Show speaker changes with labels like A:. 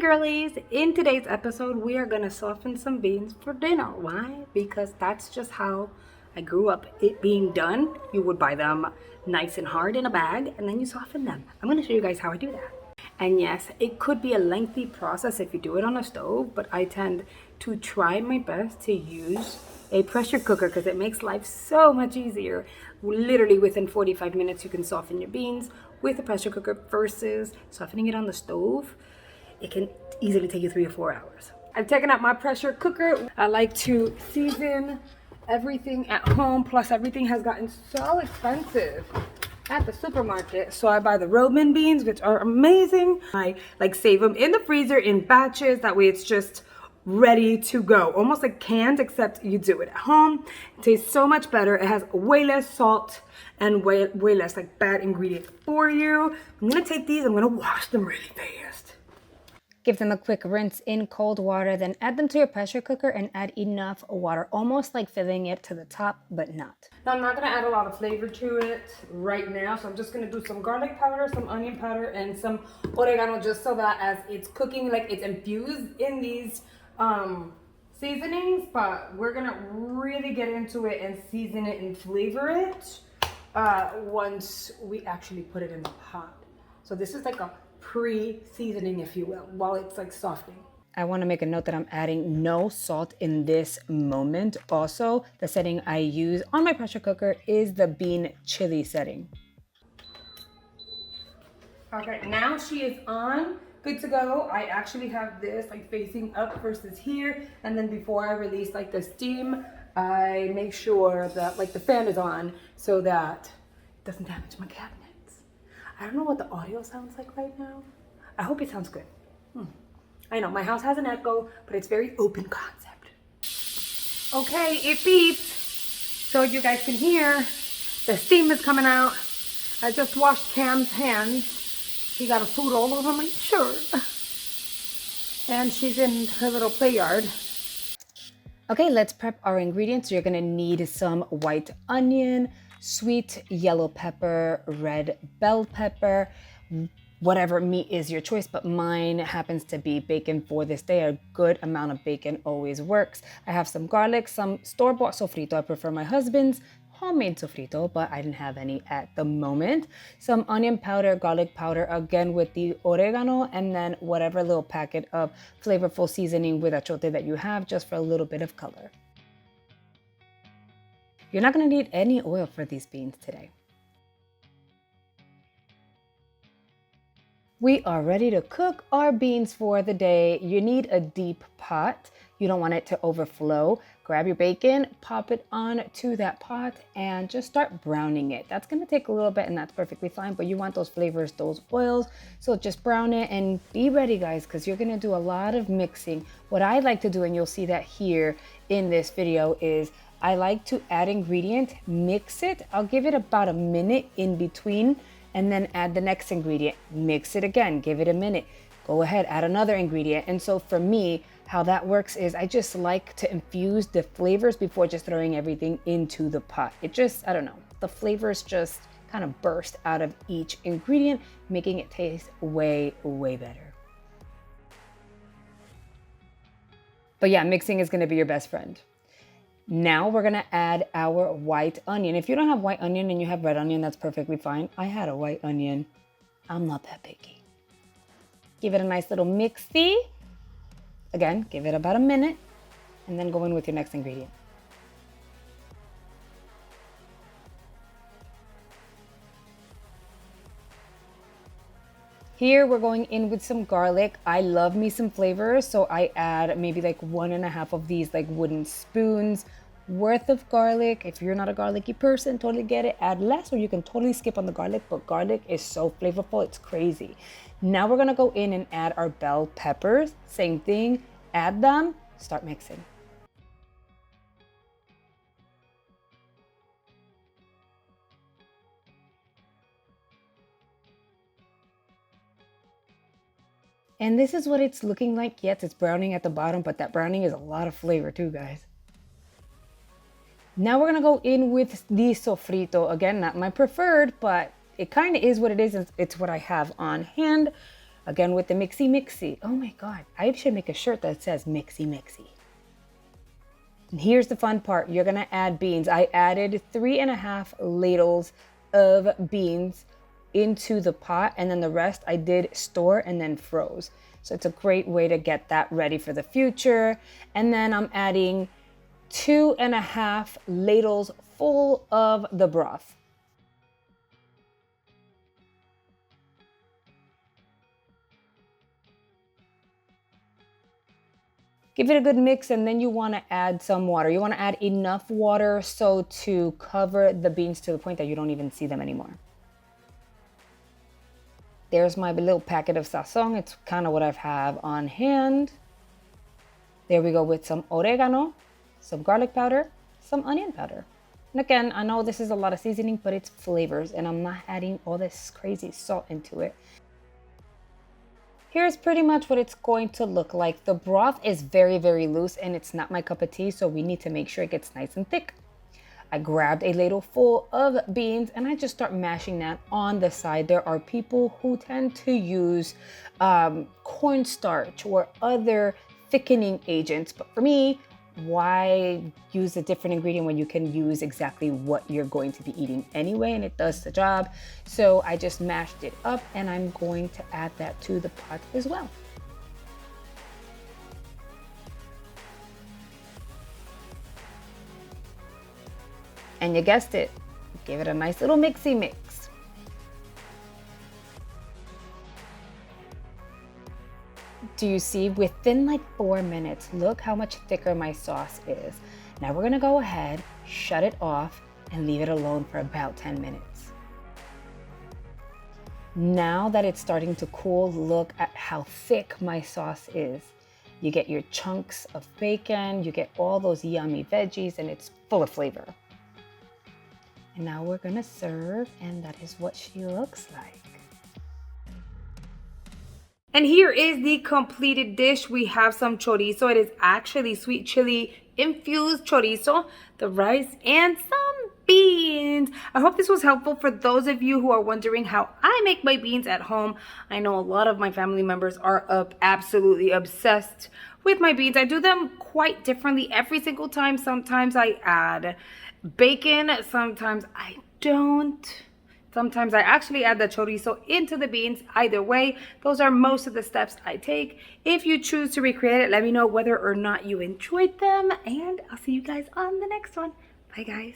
A: girlies, in today's episode we are going to soften some beans for dinner. Why? Because that's just how I grew up it being done. You would buy them nice and hard in a bag and then you soften them. I'm going to show you guys how I do that. And yes, it could be a lengthy process if you do it on a stove, but I tend to try my best to use a pressure cooker because it makes life so much easier. Literally within 45 minutes you can soften your beans with a pressure cooker versus softening it on the stove. It can easily take you 3 or 4 hours. I've taken out my pressure cooker. I like to season everything at home, plus everything has gotten so expensive at the supermarket. So I buy the Roman beans, which are amazing. I like save them in the freezer in batches. That way it's just ready to go. Almost like canned, except you do it at home. It tastes so much better. It has way less salt and way less like bad ingredients for you. I'm gonna take these, I'm gonna wash them really fast. Give them a quick rinse in cold water, then add them to your pressure cooker and add enough water, almost like filling it to the top, but not. Now I'm not gonna add a lot of flavor to it right now, so I'm just gonna do some garlic powder, some onion powder, and some oregano, just so that as it's cooking, like it's infused in these seasonings, but we're gonna really get into it and season it and flavor it once we actually put it in the pot. So this is like a pre-seasoning, if you will, while it's like softening. I want to make a note that I'm adding no salt in this moment. Also, the setting I use on my pressure cooker is the bean chili setting. Okay, now she is on, good to go. I actually have this like facing up versus here, and then before I release like the steam, I make sure that like the fan is on so that it doesn't damage my cabinet. I don't know what the audio sounds like right now. I hope it sounds good. I know my house has an echo, but it's very open concept. Okay, it beeped. So you guys can hear the steam is coming out. I just washed Cam's hands. She got a food all over my shirt. And she's in her little play yard. Okay, let's prep our ingredients. You're gonna need some white onion, sweet yellow pepper, red bell pepper, whatever meat is your choice, but mine happens to be bacon for this day. A good amount of bacon always works. I have some garlic, some store-bought sofrito. I prefer my husband's homemade sofrito, but I didn't have any at the moment. Some onion powder, garlic powder, again with the oregano, and then whatever little packet of flavorful seasoning with achiote that you have, just for a little bit of color. You're not going to need any oil for these beans today. We are ready to cook our beans for the day. You need a deep pot. You don't want it to overflow. Grab your bacon, pop it on to that pot, and just start browning it. That's going to take a little bit, and that's perfectly fine, but you want those flavors, those oils. So just brown it and be ready, guys, because you're going to do a lot of mixing. What I like to do, and you'll see that here in this video, is I like to add ingredient, mix it. I'll give it about a minute in between and then add the next ingredient. Mix it again, give it a minute. Go ahead, add another ingredient. And so for me, how that works is I just like to infuse the flavors before just throwing everything into the pot. It just, I don't know, the flavors just kind of burst out of each ingredient, making it taste way, way better. But yeah, mixing is gonna be your best friend. Now we're gonna add our white onion. If you don't have white onion and you have red onion, that's perfectly fine. I had a white onion. I'm not that picky. Give it a nice little mixy. Again, give it about a minute and then go in with your next ingredient. Here we're going in with some garlic. I love me some flavors, so I add maybe like 1.5 of these like wooden spoons worth of garlic. If you're not a garlicky person, totally get it. Add less, or you can totally skip on the garlic, but garlic is so flavorful, it's crazy. Now we're gonna go in and add our bell peppers. Same thing, add them, start mixing. And this is what it's looking like. Yes, it's browning at the bottom, but that browning is a lot of flavor too, guys. Now we're gonna go in with the sofrito. Again, not my preferred, but it kind of is what it is. It's what I have on hand. Again with the mixy mixy. Oh my God, I should make a shirt that says mixy mixy. And here's the fun part. You're gonna add beans. I added 3.5 ladles of beans into the pot, and then the rest I did store and then froze. So it's a great way to get that ready for the future. And then I'm adding 2.5 ladles full of the broth. Give it a good mix, and then you want to add some water. You want to add enough water so to cover the beans to the point that you don't even see them anymore. There's my little packet of Sazon. It's kind of what I have on hand. There we go with some oregano, some garlic powder, some onion powder. And again, I know this is a lot of seasoning, but it's flavors, and I'm not adding all this crazy salt into it. Here's pretty much what it's going to look like. The broth is very, very loose, and it's not my cup of tea, so we need to make sure it gets nice and thick. I grabbed a ladle full of beans and I just start mashing that on the side. There are people who tend to use cornstarch or other thickening agents, but for me, why use a different ingredient when you can use exactly what you're going to be eating anyway, and it does the job. So I just mashed it up, and I'm going to add that to the pot as well. And you guessed it, give it a nice little mixy mix. Do you see? Within like 4 minutes, look how much thicker my sauce is. Now we're gonna go ahead, shut it off, and leave it alone for about 10 minutes. Now that it's starting to cool, look at how thick my sauce is. You get your chunks of bacon, you get all those yummy veggies, and it's full of flavor. And now we're gonna serve, and that is what she looks like. And here is the completed dish. We have some chorizo. It is actually sweet chili infused chorizo, the rice, and some beans. I hope this was helpful for those of you who are wondering how I make my beans at home. I know a lot of my family members are absolutely obsessed with my beans. I do them quite differently every single time. Sometimes I add bacon, sometimes I don't. Sometimes I actually add the chorizo into the beans. Either way, those are most of the steps I take. If you choose to recreate it, let me know whether or not you enjoyed them, and I'll see you guys on the next one. Bye, guys.